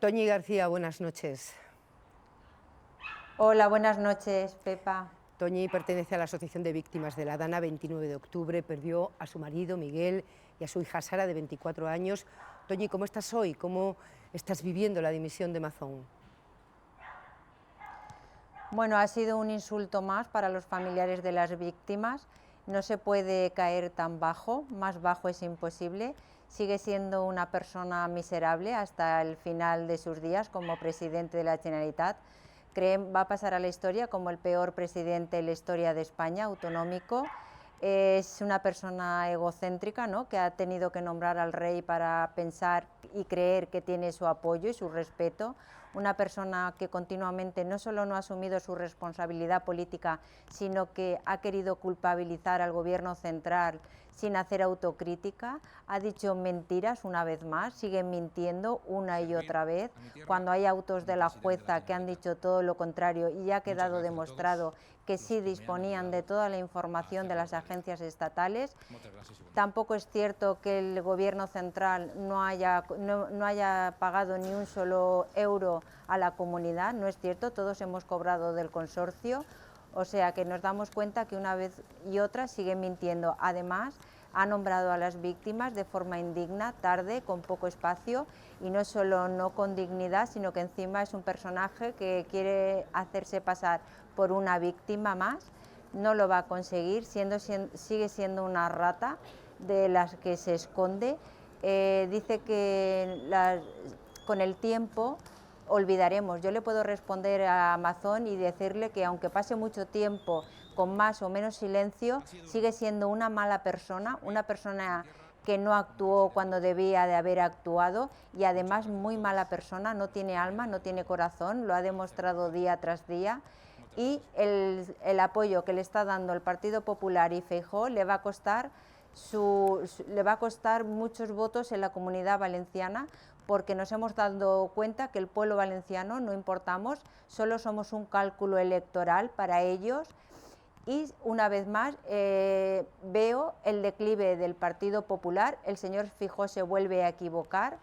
Toñi García, buenas noches. Hola, buenas noches, Pepa. Toñi pertenece a la Asociación de Víctimas de la Dana. 29 de octubre perdió a su marido, Miguel, y a su hija Sara, de 24 años. Toñi, ¿cómo estás hoy? ¿Cómo estás viviendo la dimisión de Mazón? Bueno, ha sido un insulto más para los familiares de las víctimas. No se puede caer tan bajo, más bajo es imposible. Sigue siendo una persona miserable hasta el final de sus días como presidente de la Generalitat. Va a pasar a la historia como el peor presidente de la historia de España, autonómico. Es una persona egocéntrica, ¿no?, que ha tenido que nombrar al rey para pensar y creer que tiene su apoyo y su respeto. Una persona que continuamente no solo no ha asumido su responsabilidad política, sino que ha querido culpabilizar al gobierno central sin hacer autocrítica. Ha dicho mentiras una vez más, sigue mintiendo una y otra vez, cuando hay autos de la jueza que han dicho todo lo contrario y ya ha quedado demostrado que sí disponían de toda la información de las agencias estatales. Tampoco es cierto que el gobierno central no haya pagado ni un solo euro a la comunidad, no es cierto, todos hemos cobrado del consorcio, o sea que nos damos cuenta que una vez y otra sigue mintiendo. Además, ha nombrado a las víctimas de forma indigna, tarde, con poco espacio, y no solo no con dignidad, sino que encima es un personaje que quiere hacerse pasar por una víctima más. No lo va a conseguir, sigue siendo una rata de las que se esconde. Dice que con el tiempo olvidaremos. Yo le puedo responder a Mazón y decirle que aunque pase mucho tiempo con más o menos silencio, sigue siendo una mala persona, una persona que no actuó cuando debía de haber actuado y además muy mala persona, no tiene alma, no tiene corazón, lo ha demostrado día tras día. Y el apoyo que le está dando el Partido Popular y Feijóo le va a costar muchos votos en la Comunidad Valenciana, porque nos hemos dado cuenta que el pueblo valenciano no importamos, solo somos un cálculo electoral para ellos. Y una vez más veo el declive del Partido Popular. El señor Feijóo se vuelve a equivocar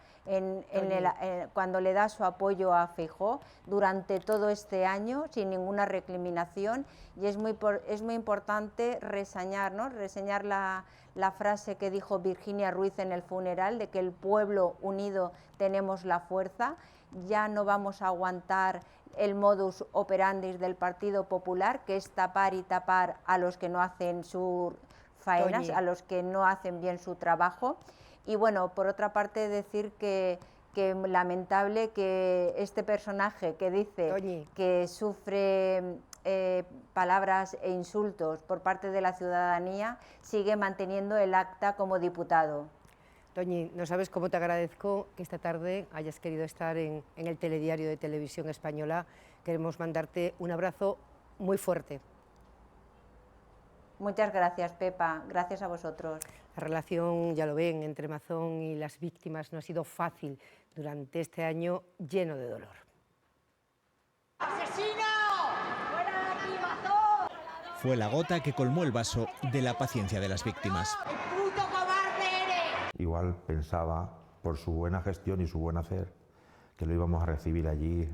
cuando le da su apoyo a Feijóo durante todo este año sin ninguna recriminación, y es muy importante reseñar, ¿no?, la frase que dijo Virginia Ruiz en el funeral, de que el pueblo unido tenemos la fuerza. Ya no vamos a aguantar el modus operandi del Partido Popular, que es tapar y tapar a los que no hacen sus faenas, Toñi, a los que no hacen bien su trabajo. Y bueno, por otra parte decir que lamentable que este personaje que dice Toñi, que sufre palabras e insultos por parte de la ciudadanía sigue manteniendo el acta como diputado. Toñi, no sabes cómo te agradezco que esta tarde hayas querido estar en el telediario de Televisión Española. Queremos mandarte un abrazo muy fuerte. Muchas gracias, Pepa. Gracias a vosotros. La relación, ya lo ven, entre Mazón y las víctimas no ha sido fácil durante este año lleno de dolor. ¡Asesino! ¡Fuera de aquí, Mazón! Fue la gota que colmó el vaso de la paciencia de las víctimas. ¡Puto cobarde eres! Igual pensaba, por su buena gestión y su buen hacer, que lo íbamos a recibir allí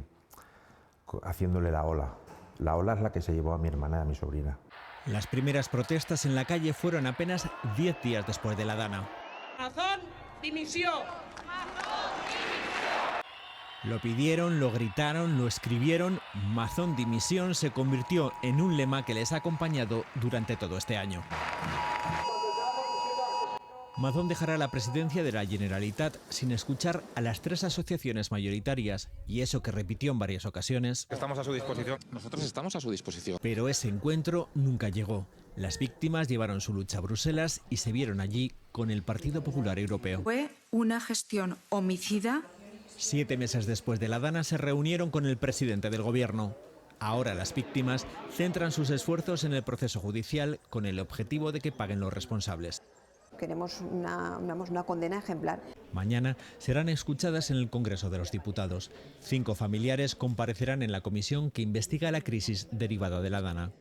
haciéndole la ola. La ola es la que se llevó a mi hermana y a mi sobrina. Las primeras protestas en la calle fueron apenas 10 días después de la Dana. ¡Mazón, dimisión! Lo pidieron, lo gritaron, lo escribieron. Mazón dimisión se convirtió en un lema que les ha acompañado durante todo este año. Mazón dejará la presidencia de la Generalitat sin escuchar a las 3 asociaciones mayoritarias, y eso que repitió en varias ocasiones. Estamos a su disposición. Nosotros estamos a su disposición. Pero ese encuentro nunca llegó. Las víctimas llevaron su lucha a Bruselas y se vieron allí con el Partido Popular Europeo. Fue una gestión homicida. 7 meses después de la Dana se reunieron con el presidente del gobierno. Ahora las víctimas centran sus esfuerzos en el proceso judicial con el objetivo de que paguen los responsables. Queremos una condena ejemplar. Mañana serán escuchadas en el Congreso de los Diputados. 5 familiares comparecerán en la comisión que investiga la crisis derivada de la Dana.